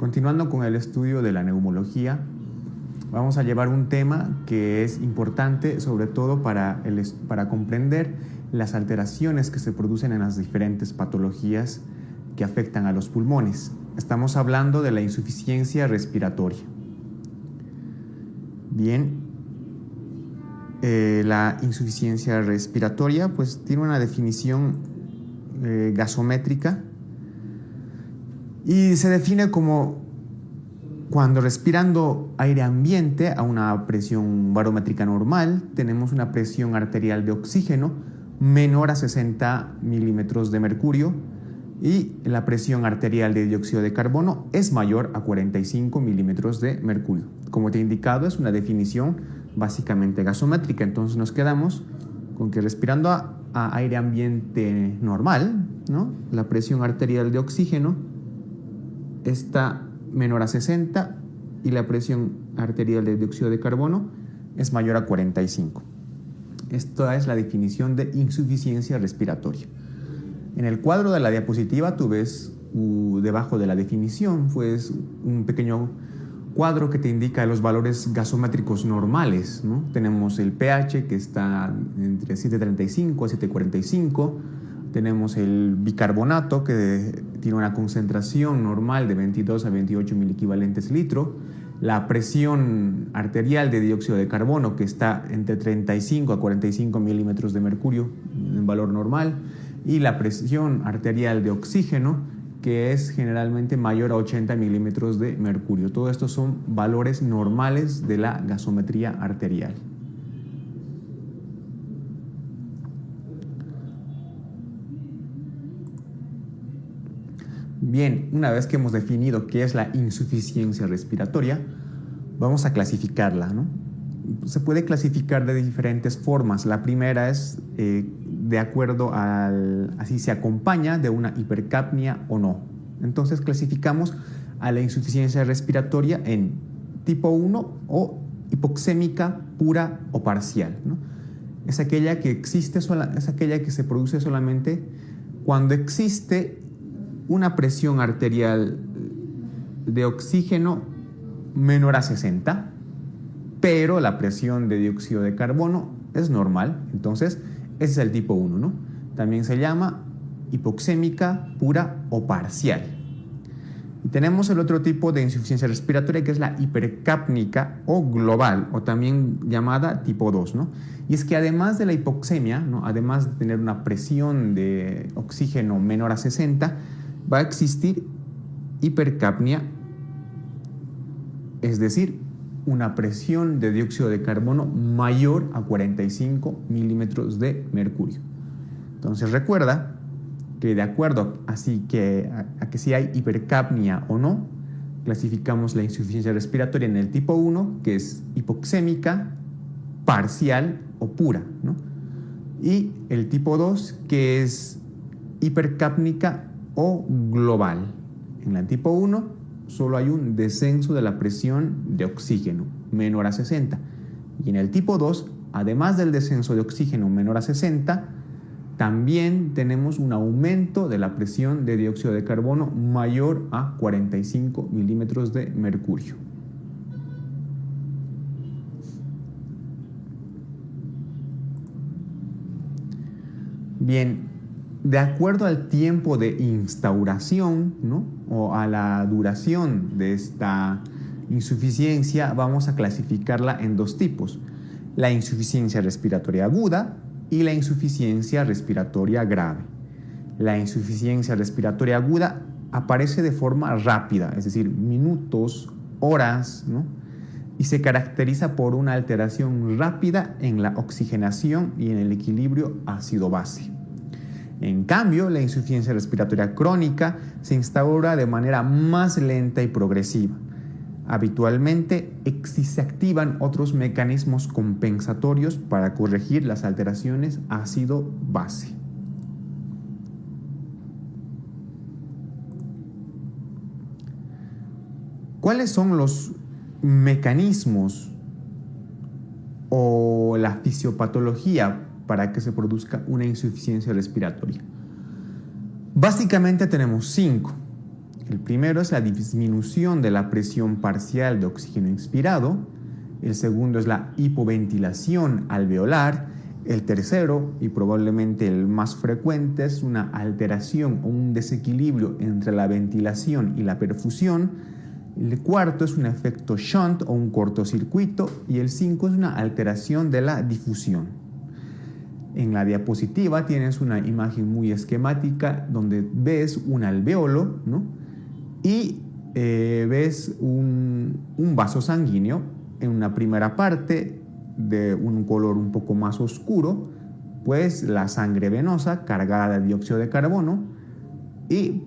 Continuando con el estudio de la neumología, vamos a llevar un tema que es importante sobre todo para comprender las alteraciones que se producen en las diferentes patologías que afectan a los pulmones. Estamos hablando de la insuficiencia respiratoria. Bien, la insuficiencia respiratoria pues tiene una definición gasométrica y se define como cuando respirando aire ambiente a una presión barométrica normal tenemos una presión arterial de oxígeno menor a 60 milímetros de mercurio y la presión arterial de dióxido de carbono es mayor a 45 milímetros de mercurio. Como te he indicado, es una definición básicamente gasométrica, entonces nos quedamos con que respirando a aire ambiente normal, ¿no?, la presión arterial de oxígeno está menor a 60 y la presión arterial de dióxido de carbono es mayor a 45. Esta es la definición de insuficiencia respiratoria. En el cuadro de la diapositiva tú ves debajo de la definición pues un pequeño cuadro que te indica los valores gasométricos normales, ¿no? Tenemos el pH que está entre 7.35 a 7.45, tenemos el bicarbonato que tiene una concentración normal de 22 a 28 miliequivalentes litro, la presión arterial de dióxido de carbono que está entre 35 a 45 milímetros de mercurio en valor normal, y la presión arterial de oxígeno que es generalmente mayor a 80 milímetros de mercurio. Todo esto son valores normales de la gasometría arterial. Bien, una vez que hemos definido qué es la insuficiencia respiratoria, vamos a clasificarla, ¿no? Se puede clasificar de diferentes formas. La primera es de acuerdo a si se acompaña de una hipercapnia o no. Entonces clasificamos a la insuficiencia respiratoria en tipo 1 o hipoxémica pura o parcial, ¿no? Es aquella que es aquella que se produce solamente cuando existe una presión arterial de oxígeno menor a 60, pero la presión de dióxido de carbono es normal. Entonces, ese es el tipo 1, ¿no? También se llama hipoxémica pura o parcial. Y tenemos el otro tipo de insuficiencia respiratoria que es la hipercápnica o global, o también llamada tipo 2, ¿no? Y es que además de la hipoxemia, ¿no?, además de tener una presión de oxígeno menor a 60, va a existir hipercapnia, es decir, una presión de dióxido de carbono mayor a 45 milímetros de mercurio. Entonces recuerda que de acuerdo a que si hay hipercapnia o no, clasificamos la insuficiencia respiratoria en el tipo 1, que es hipoxémica, parcial o pura, ¿no? Y el tipo 2, que es hipercápnica o global. En el tipo 1 solo hay un descenso de la presión de oxígeno menor a 60. Y en el tipo 2, además del descenso de oxígeno menor a 60, también tenemos un aumento de la presión de dióxido de carbono mayor a 45 milímetros de mercurio. Bien, de acuerdo al tiempo de instauración, ¿no?, o a la duración de esta insuficiencia, vamos a clasificarla en dos tipos: la insuficiencia respiratoria aguda y la insuficiencia respiratoria grave. La insuficiencia respiratoria aguda aparece de forma rápida, es decir, minutos, horas, ¿no?, y se caracteriza por una alteración rápida en la oxigenación y en el equilibrio ácido-base. En cambio, la insuficiencia respiratoria crónica se instaura de manera más lenta y progresiva. Habitualmente se activan otros mecanismos compensatorios para corregir las alteraciones ácido-base. ¿Cuáles son los mecanismos o la fisiopatología para que se produzca una insuficiencia respiratoria? Básicamente tenemos 5. El primero es la disminución de la presión parcial de oxígeno inspirado. El segundo es la hipoventilación alveolar. El tercero, y probablemente el más frecuente, es una alteración o un desequilibrio entre la ventilación y la perfusión. El cuarto es un efecto shunt o un cortocircuito. Y el 5 es una alteración de la difusión. En la diapositiva tienes una imagen muy esquemática donde ves un alveolo, ¿no? Y ves un vaso sanguíneo en una primera parte de un color un poco más oscuro, pues la sangre venosa cargada de dióxido de carbono, y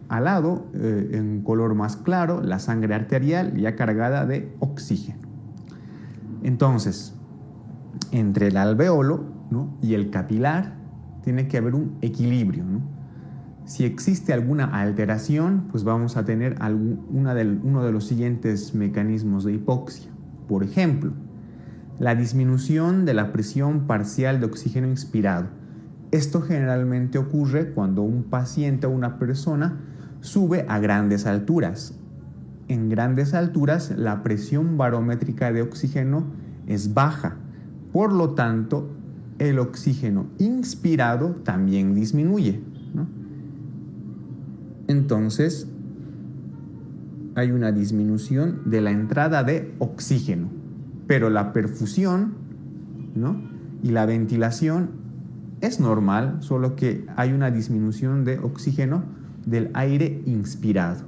al lado, en color más claro, la sangre arterial ya cargada de oxígeno. Entonces, entre el alveolo, ¿no?, y el capilar tiene que haber un equilibrio, ¿no? Si existe alguna alteración, pues vamos a tener uno de los siguientes mecanismos de hipoxia. Por ejemplo, la disminución de la presión parcial de oxígeno inspirado. Esto generalmente ocurre cuando un paciente o una persona sube a grandes alturas. En grandes alturas, la presión barométrica de oxígeno es baja. Por lo tanto, el oxígeno inspirado también disminuye, ¿no? Entonces, hay una disminución de la entrada de oxígeno, pero la perfusión, ¿no?, y la ventilación es normal, solo que hay una disminución de oxígeno del aire inspirado.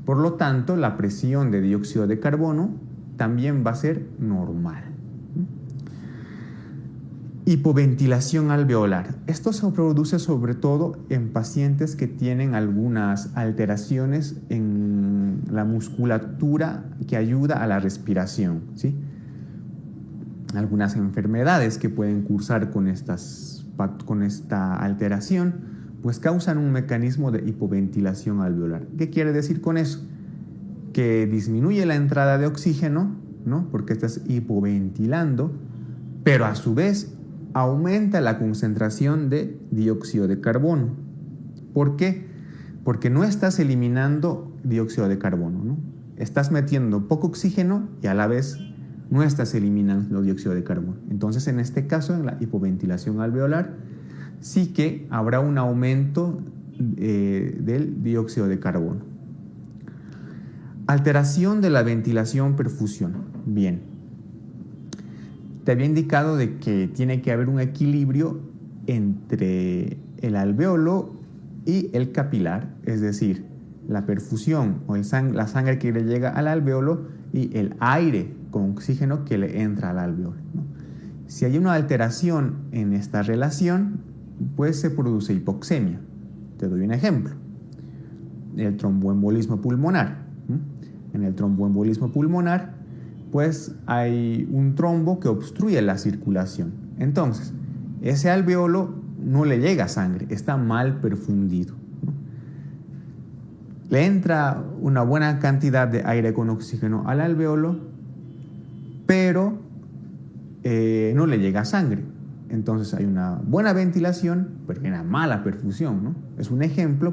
Por lo tanto, la presión de dióxido de carbono también va a ser normal. Hipoventilación alveolar. Esto se produce sobre todo en pacientes que tienen algunas alteraciones en la musculatura que ayuda a la respiración, ¿sí? Algunas enfermedades que pueden cursar con esta alteración, pues causan un mecanismo de hipoventilación alveolar. ¿Qué quiere decir con eso? Que disminuye la entrada de oxígeno, ¿no?, porque estás hipoventilando, pero a su vez aumenta la concentración de dióxido de carbono. ¿Por qué? Porque no estás eliminando dióxido de carbono, ¿no? Estás metiendo poco oxígeno y a la vez no estás eliminando dióxido de carbono. Entonces, en este caso, en la hipoventilación alveolar, sí que habrá un aumento del dióxido de carbono. Alteración de la ventilación-perfusión. Bien. Te había indicado de que tiene que haber un equilibrio entre el alveolo y el capilar, es decir, la perfusión o la sangre que le llega al alveolo y el aire con oxígeno que le entra al alveolo, ¿no? Si hay una alteración en esta relación, pues se produce hipoxemia. Te doy un ejemplo. El tromboembolismo pulmonar. En el tromboembolismo pulmonar, pues hay un trombo que obstruye la circulación. Entonces, ese alveolo no le llega sangre, está mal perfundido, ¿no? Le entra una buena cantidad de aire con oxígeno al alveolo, pero no le llega sangre. Entonces hay una buena ventilación, pero una mala perfusión, ¿no? Es un ejemplo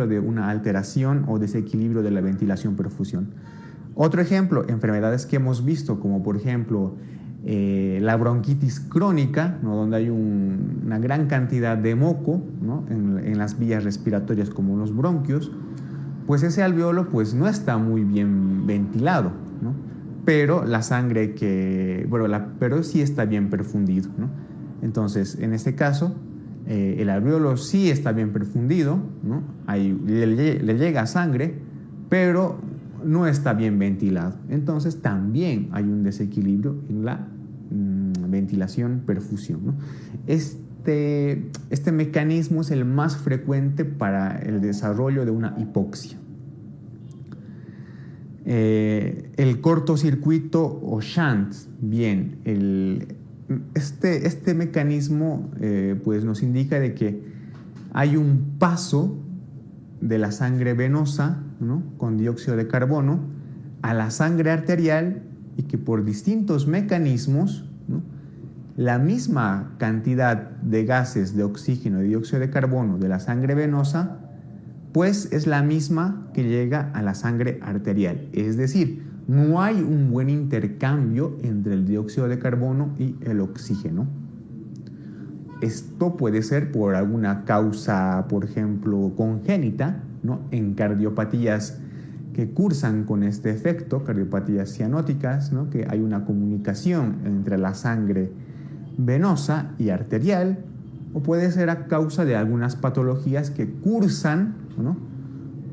de una alteración o desequilibrio de la ventilación-perfusión. Otro ejemplo, enfermedades que hemos visto, como por ejemplo la bronquitis crónica, ¿no?, donde hay una gran cantidad de moco, ¿no?, en las vías respiratorias como los bronquios, pues ese alveolo pues, no está muy bien ventilado, ¿no?, pero la sangre pero sí está bien perfundido, ¿no? Entonces, en este caso, el alveolo sí está bien perfundido, ¿no? Le llega sangre, pero no está bien ventilado. Entonces también hay un desequilibrio en la ventilación-perfusión, ¿no? Este mecanismo es el más frecuente para el desarrollo de una hipoxia. El cortocircuito o shunt, bien, este mecanismo pues nos indica de que hay un paso de la sangre venosa, ¿no?, con dióxido de carbono a la sangre arterial y que por distintos mecanismos, ¿no?, la misma cantidad de gases de oxígeno y dióxido de carbono de la sangre venosa, pues es la misma que llega a la sangre arterial. Es decir, no hay un buen intercambio entre el dióxido de carbono y el oxígeno. Esto puede ser por alguna causa, por ejemplo, congénita, ¿no? En cardiopatías que cursan con este efecto, cardiopatías cianóticas, ¿no? Que hay una comunicación entre la sangre venosa y arterial, o puede ser a causa de algunas patologías que cursan, ¿no?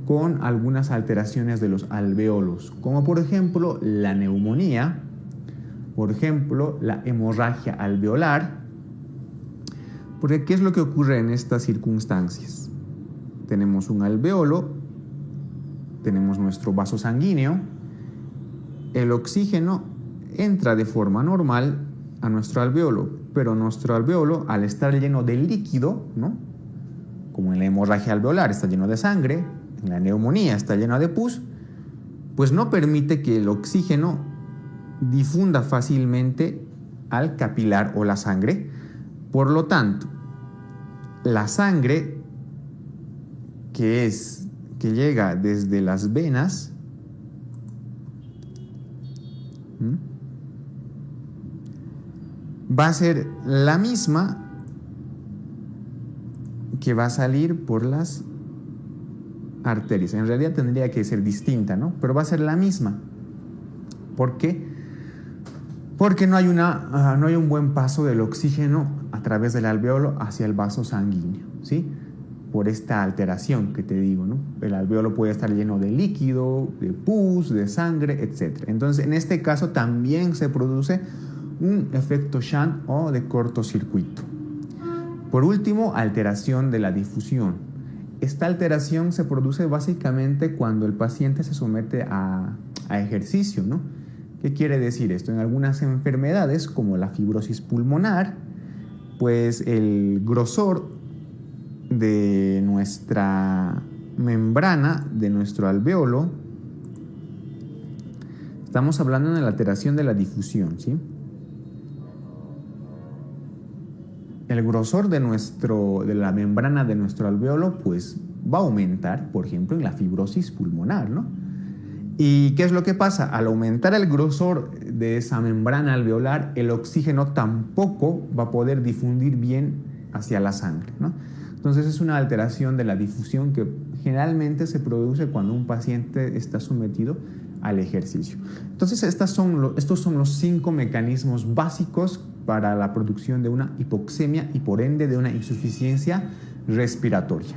Con algunas alteraciones de los alvéolos, como por ejemplo la neumonía, por ejemplo la hemorragia alveolar. Porque ¿qué es lo que ocurre en estas circunstancias? Tenemos un alvéolo, tenemos nuestro vaso sanguíneo, el oxígeno entra de forma normal a nuestro alvéolo, pero nuestro alvéolo, al estar lleno de líquido, ¿no? Como en la hemorragia alveolar está lleno de sangre, en la neumonía está lleno de pus, pues no permite que el oxígeno difunda fácilmente al capilar o la sangre. Por lo tanto, la sangre que llega desde las venas va a ser la misma que va a salir por las arterias. En realidad tendría que ser distinta, ¿no? Pero va a ser la misma. ¿Por qué? Porque no hay un buen paso del oxígeno a través del alvéolo hacia el vaso sanguíneo, ¿sí? Por esta alteración que te digo, ¿no? El alvéolo puede estar lleno de líquido, de pus, de sangre, etc. Entonces, en este caso también se produce un efecto Shunt o de cortocircuito. Por último, alteración de la difusión. Esta alteración se produce básicamente cuando el paciente se somete a ejercicio, ¿no? ¿Qué quiere decir esto? En algunas enfermedades, como la fibrosis pulmonar, pues el grosor de nuestra membrana, de nuestro alvéolo, estamos hablando de la alteración de la difusión, ¿sí? El grosor de la membrana de nuestro alvéolo, pues va a aumentar, por ejemplo, en la fibrosis pulmonar, ¿no? ¿Y qué es lo que pasa? Al aumentar el grosor de esa membrana alveolar, el oxígeno tampoco va a poder difundir bien hacia la sangre, ¿no? Entonces es una alteración de la difusión que generalmente se produce cuando un paciente está sometido al ejercicio. Entonces estos son los 5 mecanismos básicos para la producción de una hipoxemia y por ende de una insuficiencia respiratoria.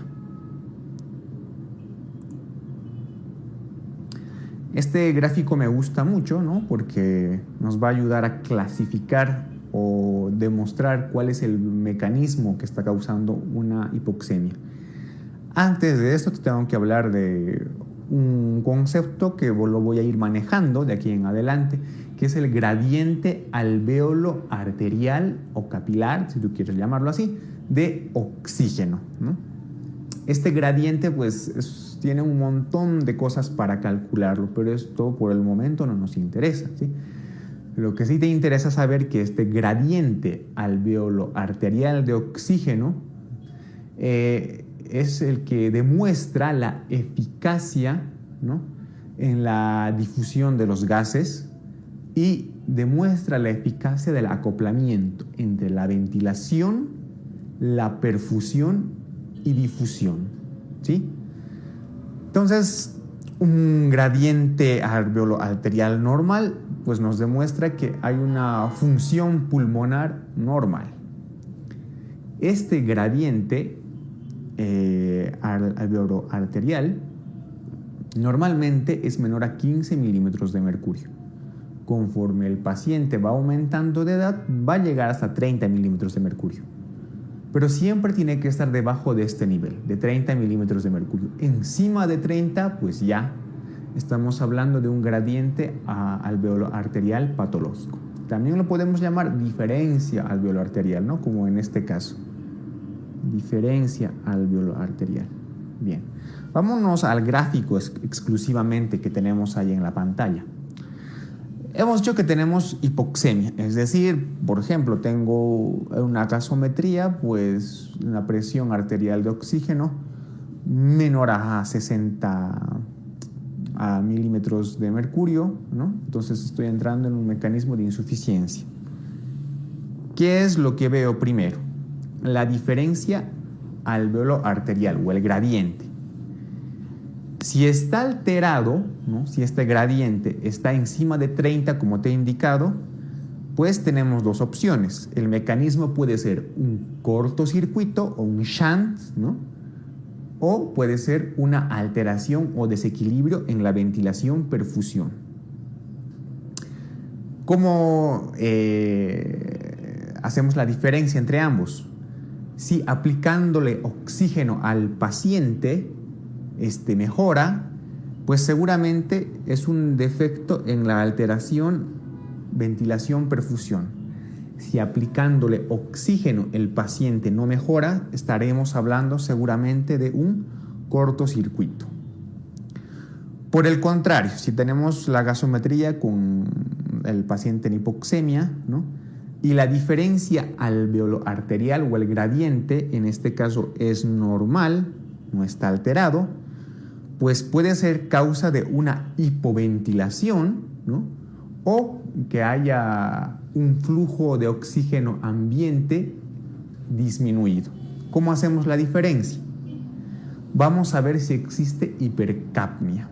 Este gráfico me gusta mucho, ¿no? Porque nos va a ayudar a clasificar o demostrar cuál es el mecanismo que está causando una hipoxemia. Antes de esto te tengo que hablar de un concepto que lo voy a ir manejando de aquí en adelante, que es el gradiente alvéolo arterial o capilar, si tú quieres llamarlo así, de oxígeno, ¿no? Este gradiente pues tiene un montón de cosas para calcularlo, pero esto por el momento no nos interesa, ¿sí? Lo que sí te interesa saber que este gradiente alvéolo arterial de oxígeno es el que demuestra la eficacia, ¿no? En la difusión de los gases y demuestra la eficacia del acoplamiento entre la ventilación, la perfusión y difusión, ¿sí? Entonces, un gradiente alvéolo arterial normal pues nos demuestra que hay una función pulmonar normal. Este gradiente alvéolo arterial normalmente es menor a 15 milímetros de mercurio. Conforme el paciente va aumentando de edad, va a llegar hasta 30 milímetros de mercurio. Pero siempre tiene que estar debajo de este nivel, de 30 milímetros de mercurio. Encima de 30, pues ya estamos hablando de un gradiente alvéolo arterial patológico. También lo podemos llamar diferencia alvéolo arterial, ¿no? Como en este caso. Diferencia alvéolo arterial. Bien. Vámonos al gráfico exclusivamente que tenemos ahí en la pantalla. Hemos dicho que tenemos hipoxemia, es decir, por ejemplo, tengo una gasometría, pues la presión arterial de oxígeno menor a 60 milímetros de mercurio, ¿no? Entonces estoy entrando en un mecanismo de insuficiencia. ¿Qué es lo que veo primero? La diferencia alveolo arterial o el gradiente. Si está alterado, ¿no? Si este gradiente está encima de 30, como te he indicado, pues tenemos dos opciones. El mecanismo puede ser un cortocircuito o un shunt, ¿no? O puede ser una alteración o desequilibrio en la ventilación-perfusión. ¿Cómo hacemos la diferencia entre ambos? Si aplicándole oxígeno al paciente mejora, pues seguramente es un defecto en la alteración ventilación-perfusión. Si aplicándole oxígeno el paciente no mejora, estaremos hablando seguramente de un cortocircuito. Por el contrario, si tenemos la gasometría con el paciente en hipoxemia, ¿no? Y la diferencia alveolo-arterial o el gradiente, en este caso es normal, no está alterado, pues puede ser causa de una hipoventilación, ¿no? O que haya un flujo de oxígeno ambiente disminuido. ¿Cómo hacemos la diferencia? Vamos a ver si existe hipercapnia.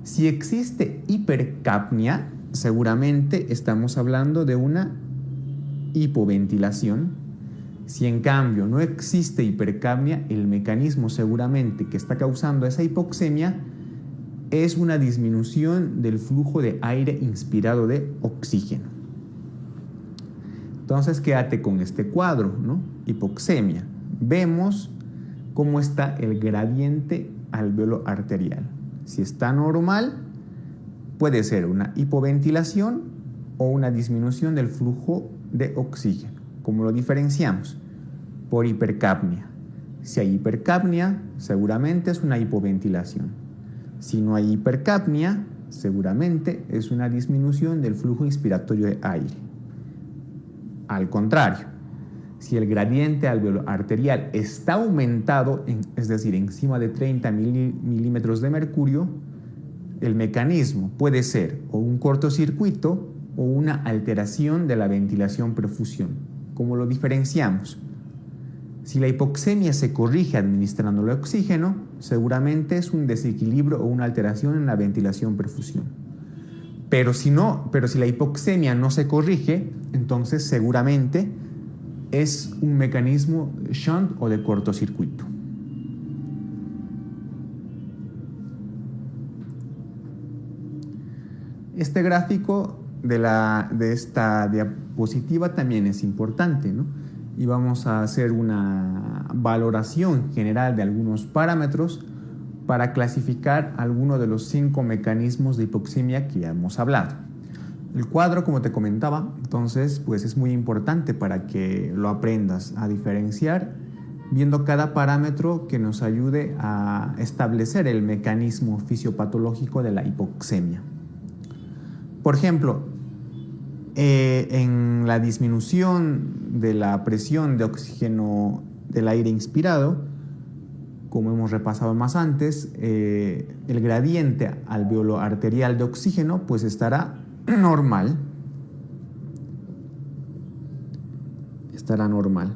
Si existe hipercapnia, seguramente estamos hablando de una hipoventilación. Si en cambio no existe hipercapnia, el mecanismo seguramente que está causando esa hipoxemia es una disminución del flujo de aire inspirado de oxígeno. Entonces quédate con este cuadro, ¿no? Hipoxemia. Vemos cómo está el gradiente alveolo arterial. Si está normal, puede ser una hipoventilación o una disminución del flujo de oxígeno. ¿Cómo lo diferenciamos? Por hipercapnia. Si hay hipercapnia, seguramente es una hipoventilación. Si no hay hipercapnia, seguramente es una disminución del flujo inspiratorio de aire. Al contrario, si el gradiente alveolo arterial está aumentado, es decir, encima de 30 milímetros de mercurio, el mecanismo puede ser o un cortocircuito o una alteración de la ventilación-perfusión. ¿Cómo lo diferenciamos? Si la hipoxemia se corrige administrándole oxígeno, seguramente es un desequilibrio o una alteración en la ventilación-perfusión. Pero si la hipoxemia no se corrige, entonces seguramente es un mecanismo shunt o de cortocircuito. Este gráfico de esta diapositiva también es importante, ¿no? Y vamos a hacer una valoración general de algunos parámetros para clasificar alguno de los 5 mecanismos de hipoxemia que ya hemos hablado. El cuadro, como te comentaba, entonces, pues es muy importante para que lo aprendas a diferenciar, viendo cada parámetro que nos ayude a establecer el mecanismo fisiopatológico de la hipoxemia. Por ejemplo, en la disminución de la presión de oxígeno del aire inspirado, como hemos repasado más antes, el gradiente alveolo arterial de oxígeno pues estará normal. Estará normal.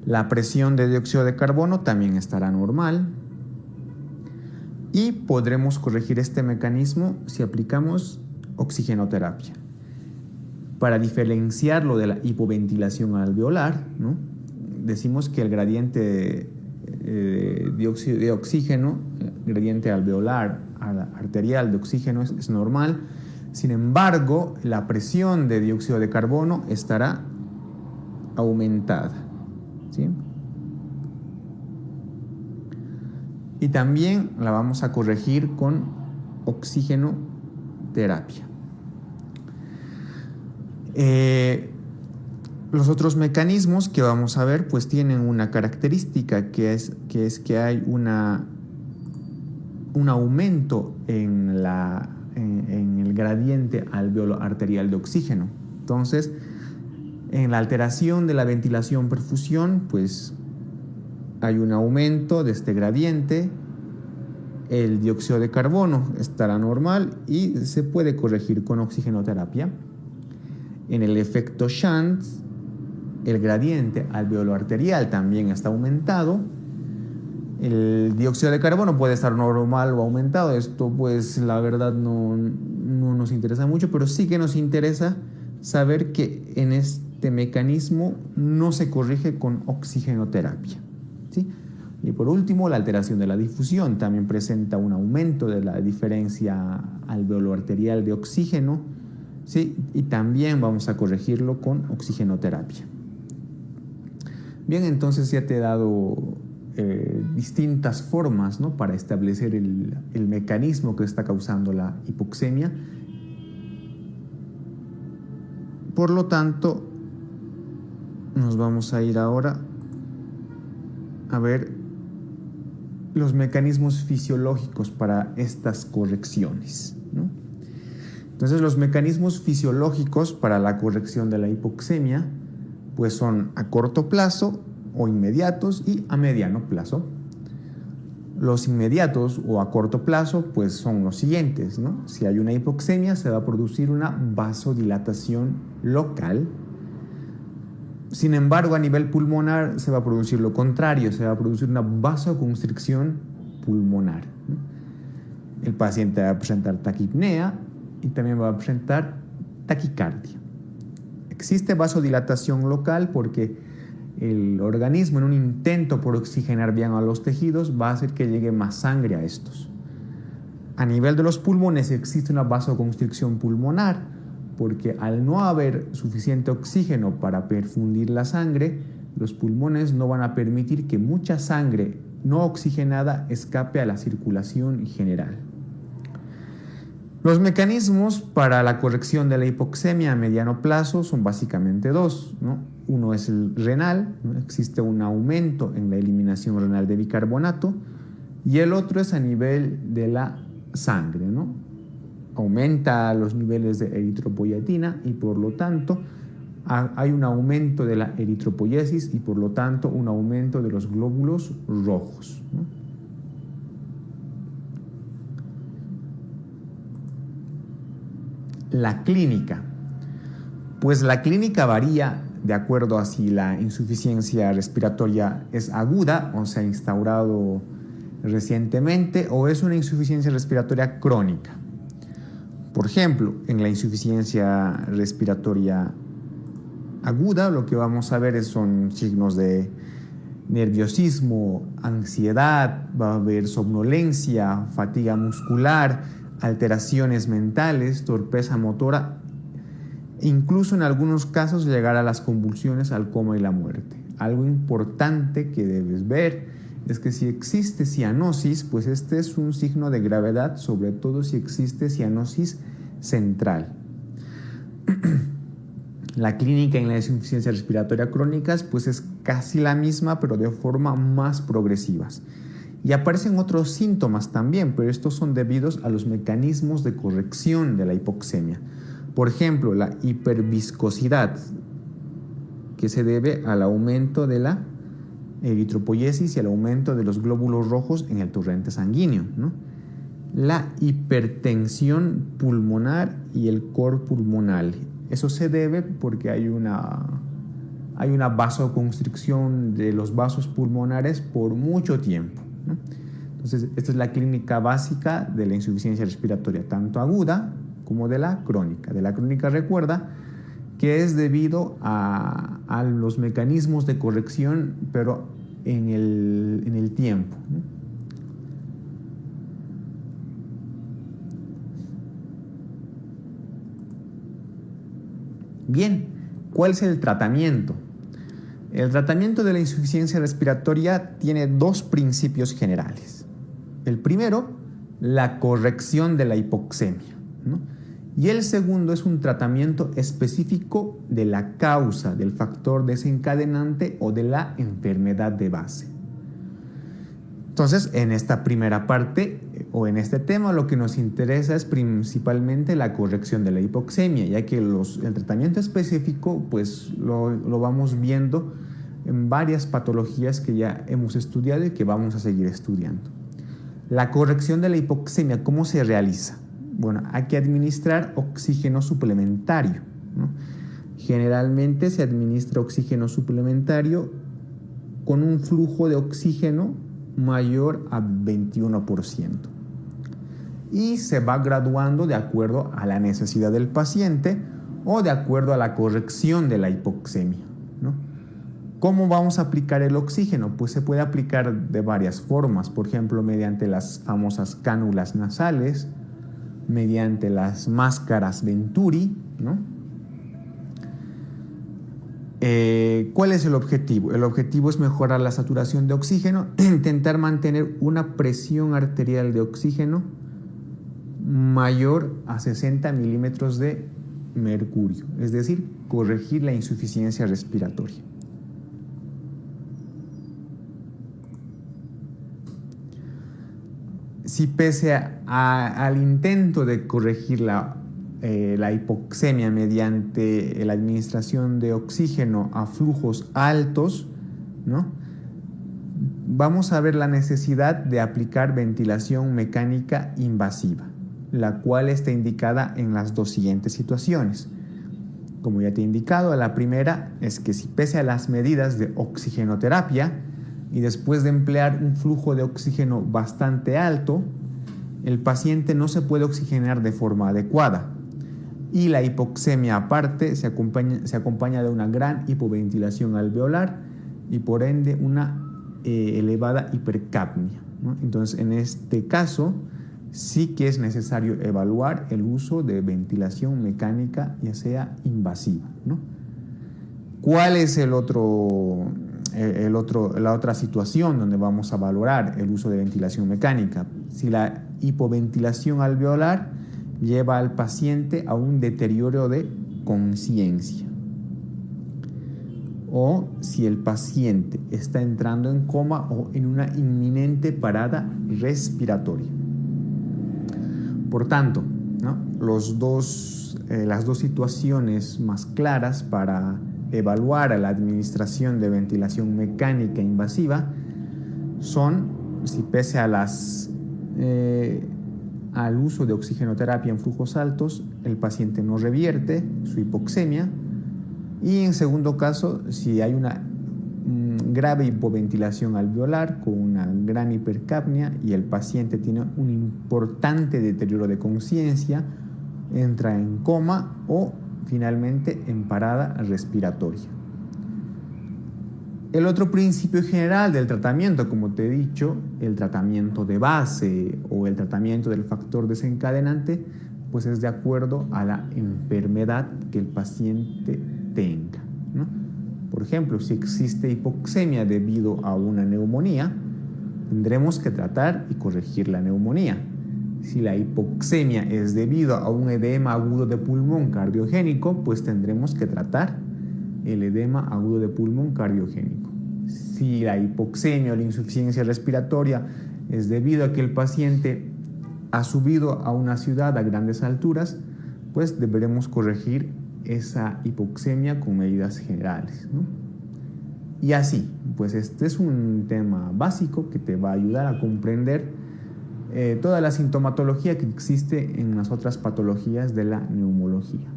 La presión de dióxido de carbono también estará normal. Y podremos corregir este mecanismo si aplicamos oxigenoterapia. Para diferenciarlo de la hipoventilación alveolar, ¿no? Decimos que el gradiente de dióxido de oxígeno, gradiente alveolar arterial de oxígeno es normal. Sin embargo, la presión de dióxido de carbono estará aumentada, ¿sí? Y también la vamos a corregir con oxigenoterapia. Los otros mecanismos que vamos a ver pues tienen una característica que es que hay un aumento en en el gradiente alveolo arterial de oxígeno. Entonces, en la alteración de la ventilación-perfusión, pues hay un aumento de este gradiente. El dióxido de carbono estará normal y se puede corregir con oxigenoterapia. En el efecto shunt, el gradiente alveolo arterial también está aumentado. El dióxido de carbono puede estar normal o aumentado. Esto pues la verdad no nos interesa mucho, pero sí que nos interesa saber que en este mecanismo no se corrige con oxigenoterapia, ¿sí? Y por último, la alteración de la difusión también presenta un aumento de la diferencia alveolo arterial de oxígeno, ¿sí? Y también vamos a corregirlo con oxigenoterapia. Bien, entonces ya te he dado distintas formas, ¿no?, para establecer el mecanismo que está causando la hipoxemia. Por lo tanto, nos vamos a ir ahora a ver los mecanismos fisiológicos para estas correcciones, ¿no? Entonces, los mecanismos fisiológicos para la corrección de la hipoxemia pues son a corto plazo o inmediatos y a mediano plazo. Los inmediatos o a corto plazo pues son los siguientes, ¿no? Si hay una hipoxemia, se va a producir una vasodilatación local. Sin embargo, a nivel pulmonar se va a producir lo contrario, se va a producir una vasoconstricción pulmonar, ¿no? El paciente va a presentar taquipnea y también va a presentar taquicardia. Existe vasodilatación local porque el organismo, en un intento por oxigenar bien a los tejidos, va a hacer que llegue más sangre a estos. A nivel de los pulmones existe una vasoconstricción pulmonar, porque al no haber suficiente oxígeno para perfundir la sangre, los pulmones no van a permitir que mucha sangre no oxigenada escape a la circulación general. Los mecanismos para la corrección de la hipoxemia a mediano plazo son básicamente dos, ¿no? Uno es el renal, ¿no? Existe un aumento en la eliminación renal de bicarbonato, y el otro es a nivel de la sangre, ¿no? Aumenta los niveles de eritropoyetina y por lo tanto hay un aumento de la eritropoyesis y por lo tanto un aumento de los glóbulos rojos, ¿no? La clínica. Pues la clínica varía de acuerdo a si la insuficiencia respiratoria es aguda o se ha instaurado recientemente o es una insuficiencia respiratoria crónica. Por ejemplo, en la insuficiencia respiratoria aguda lo que vamos a ver son signos de nerviosismo, ansiedad, va a haber somnolencia, fatiga muscular, alteraciones mentales, torpeza motora, incluso en algunos casos llegar a las convulsiones, al coma y la muerte. Algo importante que debes ver es que si existe cianosis, pues este es un signo de gravedad, sobre todo si existe cianosis central. La clínica en la insuficiencia respiratoria crónica pues es casi la misma, pero de forma más progresivas. Y aparecen otros síntomas también, pero estos son debidos a los mecanismos de corrección de la hipoxemia. Por ejemplo, la hiperviscosidad, que se debe al aumento de la eritropoyesis y al aumento de los glóbulos rojos en el torrente sanguíneo, ¿no? La hipertensión pulmonar y el cor pulmonar. Eso se debe porque hay una vasoconstricción de los vasos pulmonares por mucho tiempo, ¿no? Entonces, esta es la clínica básica de la insuficiencia respiratoria, tanto aguda como de la crónica. De la crónica, recuerda que es debido a los mecanismos de corrección, pero en el tiempo, ¿no? Bien, ¿cuál es el tratamiento? El tratamiento de la insuficiencia respiratoria tiene dos principios generales. El primero, la corrección de la hipoxemia, ¿no? Y el segundo es un tratamiento específico de la causa, del factor desencadenante o de la enfermedad de base. Entonces, en esta primera parte o en este tema, lo que nos interesa es principalmente la corrección de la hipoxemia, ya que el tratamiento específico pues lo vamos viendo en varias patologías que ya hemos estudiado y que vamos a seguir estudiando. La corrección de la hipoxemia, ¿cómo se realiza? Bueno, hay que administrar oxígeno suplementario, ¿no? Generalmente se administra oxígeno suplementario con un flujo de oxígeno mayor a 21% y se va graduando de acuerdo a la necesidad del paciente o de acuerdo a la corrección de la hipoxemia, ¿no? ¿Cómo vamos a aplicar el oxígeno? Pues se puede aplicar de varias formas, por ejemplo, mediante las famosas cánulas nasales, mediante las máscaras Venturi, ¿no? ¿Cuál es el objetivo? El objetivo es mejorar la saturación de oxígeno, intentar mantener una presión arterial de oxígeno mayor a 60 milímetros de mercurio, es decir, corregir la insuficiencia respiratoria. Si pese al intento de corregir la hipoxemia mediante la administración de oxígeno a flujos altos, ¿no?, vamos a ver la necesidad de aplicar ventilación mecánica invasiva, la cual está indicada en las dos siguientes situaciones. Como ya te he indicado, la primera es que si pese a las medidas de oxigenoterapia y después de emplear un flujo de oxígeno bastante alto, el paciente no se puede oxigenar de forma adecuada y la hipoxemia aparte se acompaña de una gran hipoventilación alveolar y por ende una elevada hipercapnia, ¿no? Entonces, en este caso sí que es necesario evaluar el uso de ventilación mecánica, ya sea invasiva, ¿no? ¿Cuál es la otra situación donde vamos a valorar el uso de ventilación mecánica? Si la hipoventilación alveolar lleva al paciente a un deterioro de conciencia, o si el paciente está entrando en coma o en una inminente parada respiratoria. Por tanto, ¿no?, las dos situaciones más claras para evaluar la administración de ventilación mecánica invasiva son si pese al uso de oxigenoterapia en flujos altos el paciente no revierte su hipoxemia, y en segundo caso si hay una grave hipoventilación alveolar con una gran hipercapnia y el paciente tiene un importante deterioro de conciencia, entra en coma o finalmente en parada respiratoria. El otro principio general del tratamiento, como te he dicho, el tratamiento de base o el tratamiento del factor desencadenante, pues es de acuerdo a la enfermedad que el paciente tenga, ¿no? Por ejemplo, si existe hipoxemia debido a una neumonía, tendremos que tratar y corregir la neumonía. Si la hipoxemia es debido a un edema agudo de pulmón cardiogénico, pues tendremos que tratar el edema agudo de pulmón cardiogénico. Si la hipoxemia o la insuficiencia respiratoria es debido a que el paciente ha subido a una ciudad a grandes alturas, pues deberemos corregir esa hipoxemia con medidas generales, ¿no? Y así, pues este es un tema básico que te va a ayudar a comprender toda la sintomatología que existe en las otras patologías de la neumología.